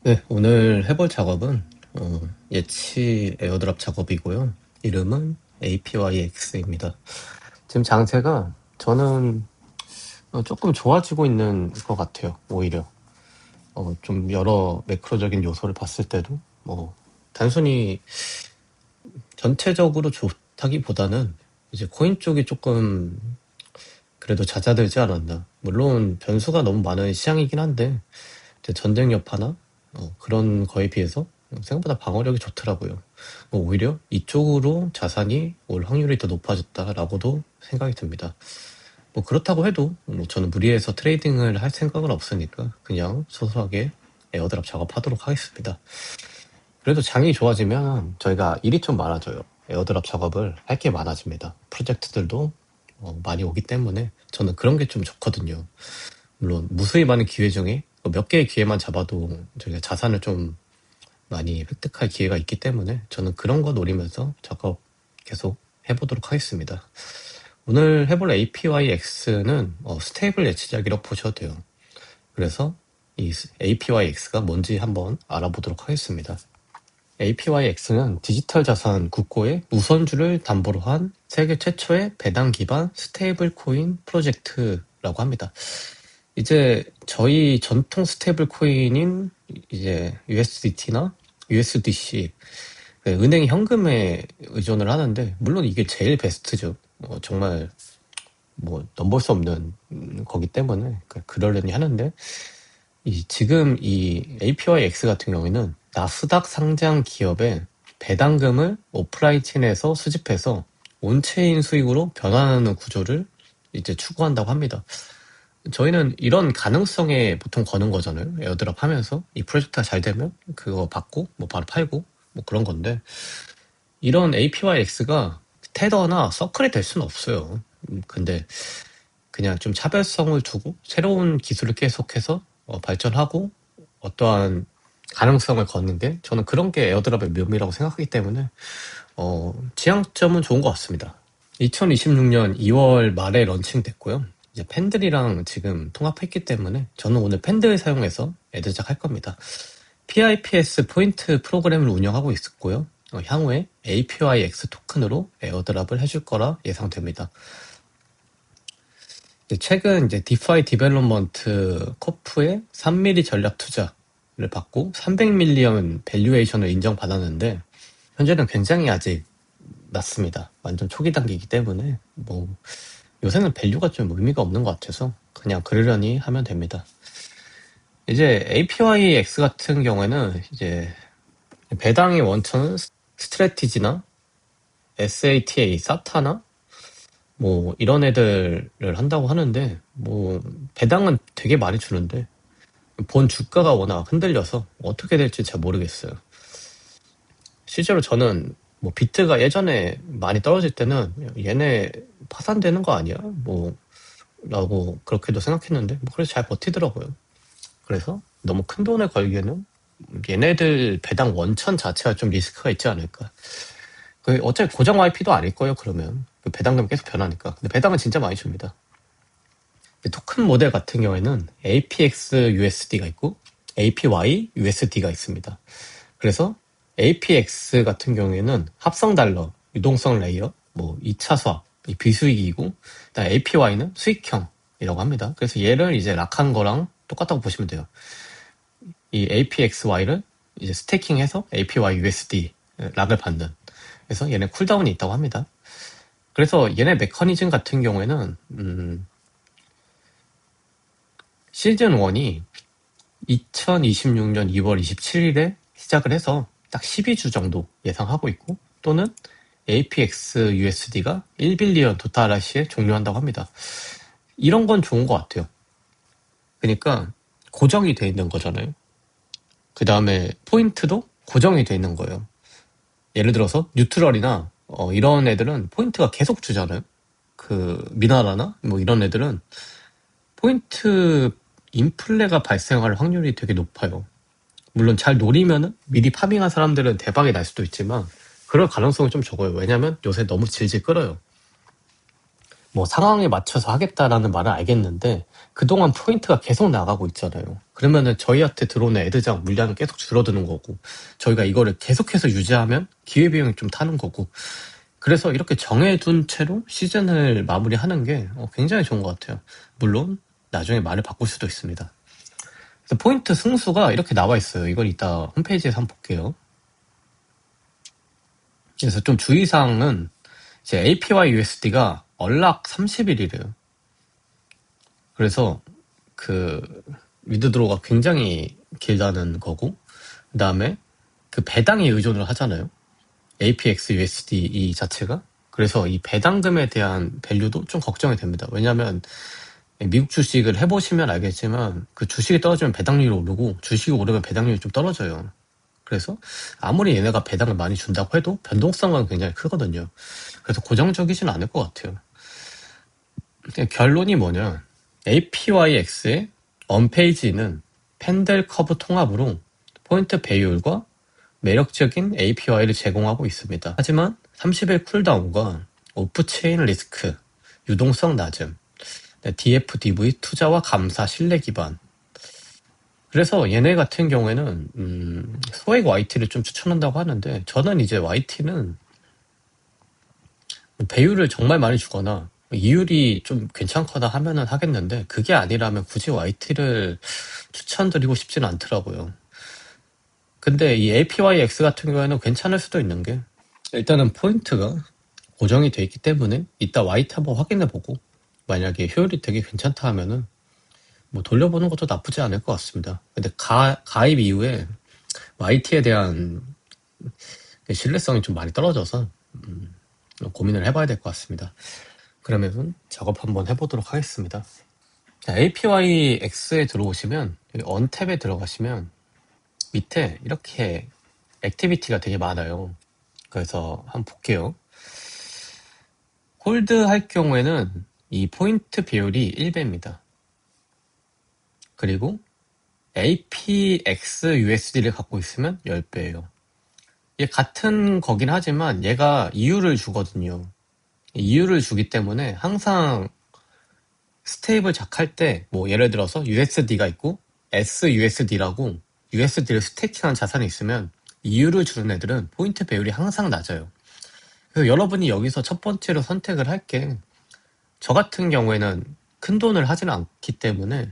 네, 오늘 해볼 작업은 예치 에어드랍 작업이고요. 이름은 APYX입니다. 지금 장세가 저는 조금 좋아지고 있는 것 같아요. 오히려 좀 여러 매크로적인 요소를 봤을 때도 뭐 단순히 전체적으로 좋다기보다는 이제 코인 쪽이 조금 그래도 잦아들지 않았나. 물론 변수가 너무 많은 시장이긴 한데 이제 전쟁 여파나 그런 거에 비해서 생각보다 방어력이 좋더라고요. 오히려 이쪽으로 자산이 올 확률이 더 높아졌다라고도 생각이 듭니다. 뭐 그렇다고 해도 뭐 저는 무리해서 트레이딩을 할 생각은 없으니까 그냥 소소하게 에어드랍 작업하도록 하겠습니다. 그래도 장이 좋아지면 저희가 일이 좀 많아져요. 에어드랍 작업을 할 게 많아집니다. 프로젝트들도 많이 오기 때문에 저는 그런 게 좀 좋거든요. 물론 무수히 많은 기회 중에 몇 개의 기회만 잡아도 저희가 자산을 좀 많이 획득할 기회가 있기 때문에 저는 그런 거 노리면서 작업 계속 해보도록 하겠습니다. 오늘 해볼 APYX는 스테이블 예치작이라고 보셔도 돼요. 그래서 이 APYX가 뭔지 한번 알아보도록 하겠습니다. APYX는 디지털 자산 국고의 우선주를 담보로 한 세계 최초의 배당 기반 스테이블 코인 프로젝트라고 합니다. 이제 저희 전통 스테이블 코인인 이제 USDT나 USDC 은행 현금에 의존을 하는데 물론 이게 제일 베스트죠. 정말 뭐 넘볼 수 없는 거기 때문에 그러려니 하는데 지금 이 APYX 같은 경우에는 나스닥 상장 기업의 배당금을 오프라인 체인에서 수집해서 온체인 수익으로 변환하는 구조를 이제 추구한다고 합니다. 저희는 이런 가능성에 보통 거는 거잖아요. 에어드랍 하면서 이 프로젝트가 잘 되면 그거 받고 뭐 바로 팔고 뭐 그런 건데 이런 APYX가 테더나 서클이 될 수는 없어요. 근데 그냥 좀 차별성을 두고 새로운 기술을 계속해서 발전하고 어떠한 가능성을 걷는 게 저는 그런 게 에어드랍의 묘미라고 생각하기 때문에 지향점은 좋은 것 같습니다. 2026년 2월 말에 런칭됐고요. 이제 팬들이랑 지금 통합했기 때문에 저는 오늘 팬들 사용해서 애드작 할 겁니다. PIPS 포인트 프로그램을 운영하고 있었고요. 향후에 APYX 토큰으로 에어드랍을 해줄 거라 예상됩니다. 최근 이제 디파이 디벨롭먼트 코프의 3mm 전략 투자를 받고 300밀리언 밸류에이션을 인정받았는데 현재는 굉장히 아직 낮습니다. 완전 초기 단계이기 때문에 뭐 요새는 밸류가 좀 의미가 없는 것 같아서 그냥 그러려니 하면 됩니다. 이제 APYX 같은 경우에는 이제 배당의 원천은 스트래티지나 SATA, 사타나 뭐 이런 애들을 한다고 하는데 뭐 배당은 되게 많이 주는데 본 주가가 워낙 흔들려서 어떻게 될지 잘 모르겠어요. 실제로 저는 뭐 비트가 예전에 많이 떨어질 때는 얘네 파산되는 거 아니야? 뭐 라고 그렇게도 생각했는데 뭐 그래서 잘 버티더라고요. 그래서 너무 큰 돈을 걸기에는 얘네들 배당 원천 자체가 좀 리스크가 있지 않을까. 어차피 고정 YP도 아닐 거예요. 그러면 그 배당금 계속 변하니까. 근데 배당은 진짜 많이 줍니다. 토큰 모델 같은 경우에는 APX USD가 있고 APY USD가 있습니다. 그래서 APX 같은 경우에는 합성 달러, 유동성 레이어, 뭐 2차 수학, 비수익이고, 일단 APY는 수익형이라고 합니다. 그래서 얘를 이제 락한 거랑 똑같다고 보시면 돼요. 이 APXY를 이제 스테이킹해서 APY USD 락을 받는. 그래서 얘네 쿨다운이 있다고 합니다. 그래서 얘네 메커니즘 같은 경우에는 시즌 1이 2026년 2월 27일에 시작을 해서 딱 12주 정도 예상하고 있고 또는 APX USD가 1빌리언 도달할 시에 종료한다고 합니다. 이런 건 좋은 것 같아요. 그러니까 고정이 돼 있는 거잖아요. 그 다음에 포인트도 고정이 돼 있는 거예요. 예를 들어서 뉴트럴이나 이런 애들은 포인트가 계속 주잖아요. 그 미나라나 뭐 이런 애들은 포인트 인플레가 발생할 확률이 되게 높아요. 물론 잘 노리면은 미리 파밍한 사람들은 대박이 날 수도 있지만 그럴 가능성은 좀 적어요. 왜냐면 요새 너무 질질 끌어요. 뭐 상황에 맞춰서 하겠다라는 말은 알겠는데 그동안 포인트가 계속 나가고 있잖아요. 그러면은 저희한테 들어오는 애드장 물량은 계속 줄어드는 거고 저희가 이거를 계속해서 유지하면 기회비용이 좀 타는 거고 그래서 이렇게 정해둔 채로 시즌을 마무리하는 게 굉장히 좋은 것 같아요. 물론 나중에 말을 바꿀 수도 있습니다. 그래서 포인트 승수가 이렇게 나와 있어요. 이걸 이따 홈페이지에서 한번 볼게요. 그래서 좀 주의사항은 이제 APY USD가 얼락 30일이래요. 그래서 그 위드드로가 굉장히 길다는 거고 그 다음에 그 배당에 의존을 하잖아요. APX USD 이 자체가. 그래서 이 배당금에 대한 밸류도 좀 걱정이 됩니다. 왜냐하면 미국 주식을 해보시면 알겠지만 그 주식이 떨어지면 배당률이 오르고 주식이 오르면 배당률이 좀 떨어져요. 그래서 아무리 얘네가 배당을 많이 준다고 해도 변동성은 굉장히 크거든요. 그래서 고정적이진 않을 것 같아요. 결론이 뭐냐, APYX의 언페이지는 펜델 커브 통합으로 포인트 배율과 매력적인 APY를 제공하고 있습니다. 하지만 30일 쿨다운과 오프체인 리스크, 유동성 낮음, DFDV 투자와 감사 신뢰 기반. 그래서 얘네 같은 경우에는 소액 YT를 좀 추천한다고 하는데 저는 이제 YT는 배율을 정말 많이 주거나 이율이 좀 괜찮거나 하면은 하겠는데 그게 아니라면 굳이 YT를 추천드리고 싶지는 않더라고요. 근데 이 APYX 같은 경우에는 괜찮을 수도 있는 게 일단은 포인트가 고정이 돼 있기 때문에 이따 YT 한번 확인해보고 만약에 효율이 되게 괜찮다 하면은 뭐 돌려보는 것도 나쁘지 않을 것 같습니다. 근데 가입 이후에 YT에 대한 신뢰성이 좀 많이 떨어져서 고민을 해봐야 될 것 같습니다. 그러면 작업 한번 해보도록 하겠습니다. 자, APYX에 들어오시면 여기 언탭에 들어가시면 밑에 이렇게 액티비티가 되게 많아요. 그래서 한번 볼게요. 홀드 할 경우에는 이 포인트 비율이 1배입니다. 그리고 APX USD를 갖고 있으면 10배예요. 얘 같은 거긴 하지만 얘가 이율을 주거든요. 이율을 주기 때문에 항상 스테이블 작할 때 뭐 예를 들어서 USD가 있고 SUSD라고 USD를 스테이킹한 자산이 있으면 이율을 주는 애들은 포인트 배율이 항상 낮아요. 그래서 여러분이 여기서 첫 번째로 선택을 할 게 저 같은 경우에는 큰 돈을 하지는 않기 때문에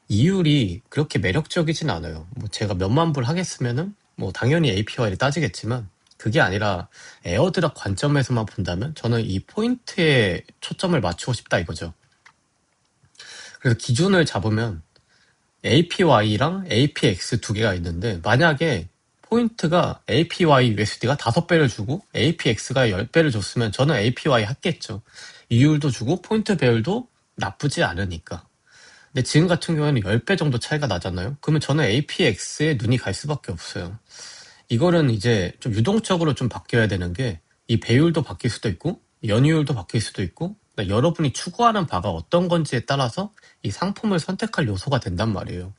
이율이 그렇게 매력적이진 않아요. 뭐 제가 몇만 불 하겠으면은 뭐 당연히 APY를 따지겠지만 그게 아니라 에어드랍 관점에서만 본다면 저는 이 포인트에 초점을 맞추고 싶다 이거죠. 그래서 기준을 잡으면 APY랑 APX 두 개가 있는데 만약에 포인트가 APY USD가 5배를 주고 APX가 10배를 줬으면 저는 APY 했겠죠. 이율도 주고 포인트 배율도 나쁘지 않으니까. 근데 지금 같은 경우에는 10배 정도 차이가 나잖아요. 그러면 저는 APX에 눈이 갈 수밖에 없어요. 이거는 이제 좀 유동적으로 좀 바뀌어야 되는 게 이 배율도 바뀔 수도 있고 연이율도 바뀔 수도 있고 그러니까 여러분이 추구하는 바가 어떤 건지에 따라서 이 상품을 선택할 요소가 된단 말이에요.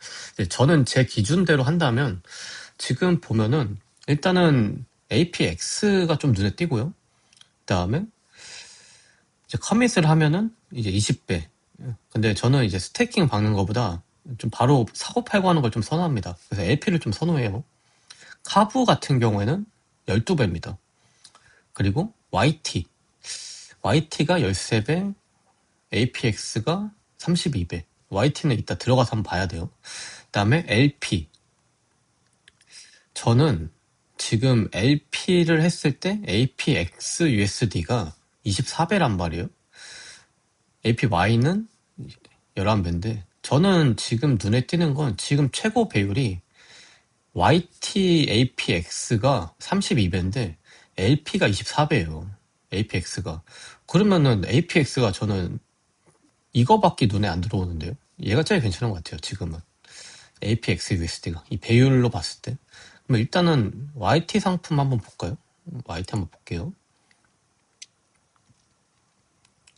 저는 제 기준대로 한다면 지금 보면은 일단은 APX가 좀 눈에 띄고요. 그 다음에 이제 커밋을 하면은 이제 20배. 근데 저는 이제 스테이킹 박는 것보다 좀 바로 사고 팔고 하는 걸 좀 선호합니다. 그래서 LP를 좀 선호해요. 카브 같은 경우에는 12배입니다. 그리고 YT가 13배, APX가 32배. YT는 이따 들어가서 한번 봐야 돼요. 그 다음에 LP. 저는 지금 LP를 했을 때 APX USD가 24배란 말이에요. APY는 11배인데 저는 지금 눈에 띄는 건 지금 최고 배율이 YT APX가 32배인데 LP가 24배예요. APX가. 그러면은 APX가 저는 이거밖에 눈에 안 들어오는데요. 얘가 제일 괜찮은 것 같아요. 지금은. APX USD가. 이 배율로 봤을 때. 그럼 일단은 YT 상품 한번 볼까요? YT 한번 볼게요.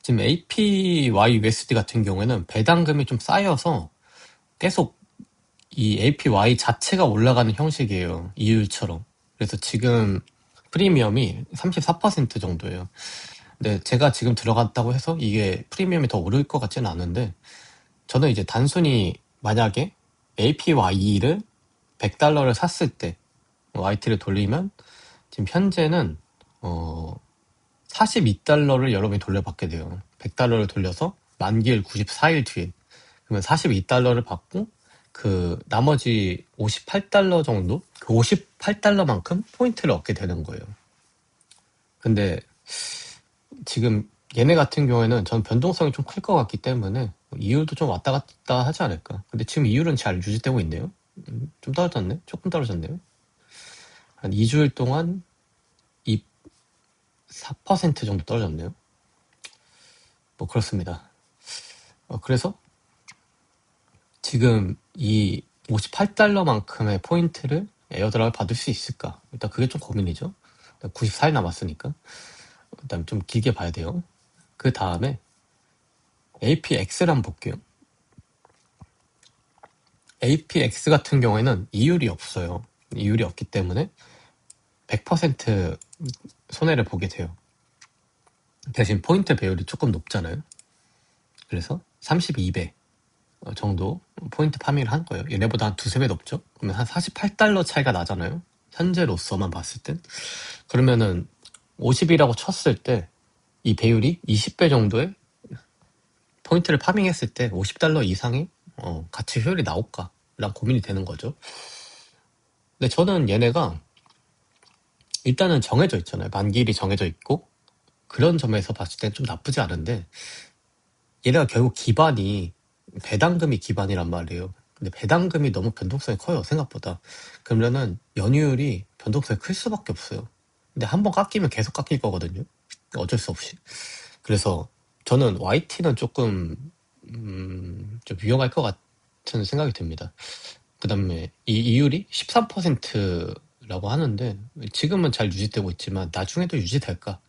지금 APY USD 같은 경우에는 배당금이 좀 쌓여서 계속 이 APY 자체가 올라가는 형식이에요. 이율처럼. 그래서 지금 프리미엄이 34% 정도예요. 근데 제가 지금 들어갔다고 해서 이게 프리미엄이 더 오를 것 같지는 않은데, 저는 이제 단순히 만약에 APY를 $100를 샀을 때 YT를 돌리면 지금 현재는 42달러를 여러분이 돌려받게 돼요. $100를 돌려서 만기일 94일 뒤에. 그러면 42달러를 받고 그 나머지 58달러 정도? 그 58달러만큼 포인트를 얻게 되는 거예요. 근데 지금 얘네 같은 경우에는 전 변동성이 좀 클 것 같기 때문에 이율도 좀 왔다 갔다 하지 않을까. 근데 지금 이율은 잘 유지되고 있네요. 좀 떨어졌네? 조금 떨어졌네요. 한 2주일 동안 4% 정도 떨어졌네요. 뭐 그렇습니다. 그래서 지금 이 58달러만큼의 포인트를 에어드랍을 받을 수 있을까? 일단 그게 좀 고민이죠. 94일 남았으니까. 일단 좀 길게 봐야 돼요. 그 다음에 APX를 한번 볼게요. APX 같은 경우에는 이율이 없어요. 이율이 없기 때문에 100% 손해를 보게 돼요. 대신 포인트 배율이 조금 높잖아요. 그래서 32배 정도 포인트 파밍을 한 거예요. 얘네보다 한 두세 배 높죠? 그러면 한 48달러 차이가 나잖아요. 현재로서만 봤을 땐. 그러면은 50이라고 쳤을 때 이 배율이 20배 정도의 포인트를 파밍했을 때 50달러 이상의 가치 효율이 나올까? 라는 고민이 되는 거죠. 근데 저는 얘네가 일단은 정해져 있잖아요. 만기일이 정해져 있고 그런 점에서 봤을 땐 좀 나쁘지 않은데 얘네가 결국 기반이 배당금이 기반이란 말이에요. 근데 배당금이 너무 변동성이 커요. 생각보다. 그러면은 연휴율이 변동성이 클 수밖에 없어요. 근데 한번 깎이면 계속 깎일 거거든요. 어쩔 수 없이. 그래서 저는 YT는 조금 좀 위험할 것 같은 생각이 듭니다. 그 다음에 이 이율이 13%라고 하는데 지금은 잘 유지되고 있지만 나중에도 유지될까?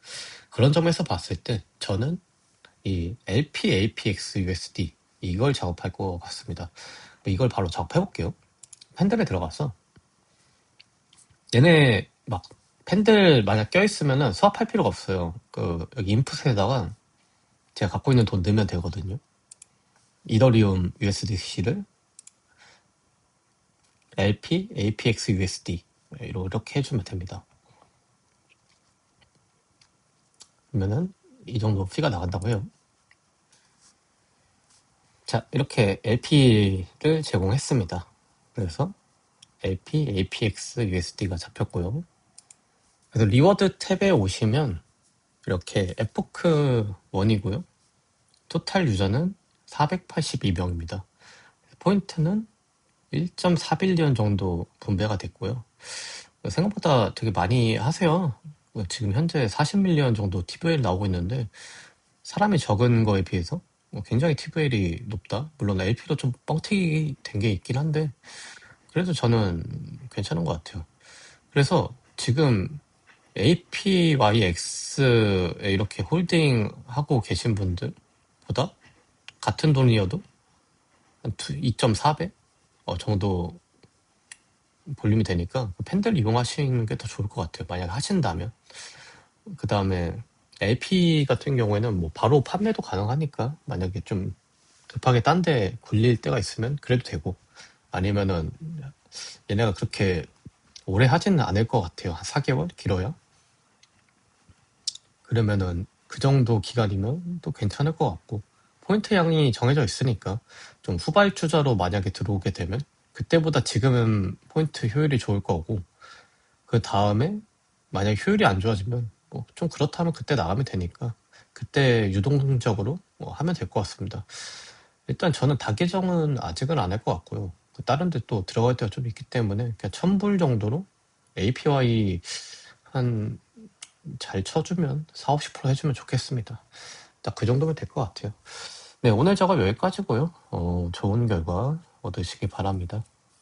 그런 점에서 봤을 때 저는 이 LP APX USD 이걸 작업할 것 같습니다. 이걸 바로 작업해 볼게요. 팬들에 들어가서 얘네 막 팬들 만약 껴있으면은 수합할 필요가 없어요. 여기 인풋에다가 제가 갖고 있는 돈 넣으면 되거든요. 이더리움 USDC를 LP APX USD 이렇게 해주면 됩니다. 그러면은 이 정도 피가 나간다고 해요. 자, 이렇게 LP를 제공했습니다. 그래서 LP APX USD가 잡혔고요. 그래서 리워드 탭에 오시면 이렇게 에포크 1이고요. 토탈 유저는 482명입니다. 포인트는 1.4빌리언 정도 분배가 됐고요. 생각보다 되게 많이 하세요. 지금 현재 40밀리언 정도 TVL 나오고 있는데 사람이 적은 거에 비해서 굉장히 TVL이 높다. 물론 LP도 좀 뻥튀기 된 게 있긴 한데 그래도 저는 괜찮은 것 같아요. 그래서 지금 APYX에 이렇게 홀딩하고 계신 분들보다 같은 돈이어도 한 2.4배 정도 볼륨이 되니까 팬들 이용하시는 게 더 좋을 것 같아요. 만약 하신다면. 그 다음에 LP 같은 경우에는 뭐 바로 판매도 가능하니까 만약에 좀 급하게 딴 데 굴릴 때가 있으면 그래도 되고 아니면은 얘네가 그렇게 오래 하지는 않을 것 같아요. 한 4개월 길어야. 그러면은 그 정도 기간이면 또 괜찮을 것 같고 포인트 양이 정해져 있으니까 좀 후발주자로 만약에 들어오게 되면 그때보다 지금은 포인트 효율이 좋을 거고 그 다음에 만약 효율이 안 좋아지면 뭐 좀 그렇다면 그때 나가면 되니까 그때 유동적으로 뭐 하면 될 것 같습니다. 일단 저는 다계정은 아직은 안 할 것 같고요. 다른 데 또 들어갈 때가 좀 있기 때문에 그냥 1000불 정도로 APY 한 잘 쳐주면 4, 50% 해주면 좋겠습니다. 딱 그 정도면 될 것 같아요. 네, 오늘 작업 여기까지고요. 좋은 결과 얻으시기 바랍니다.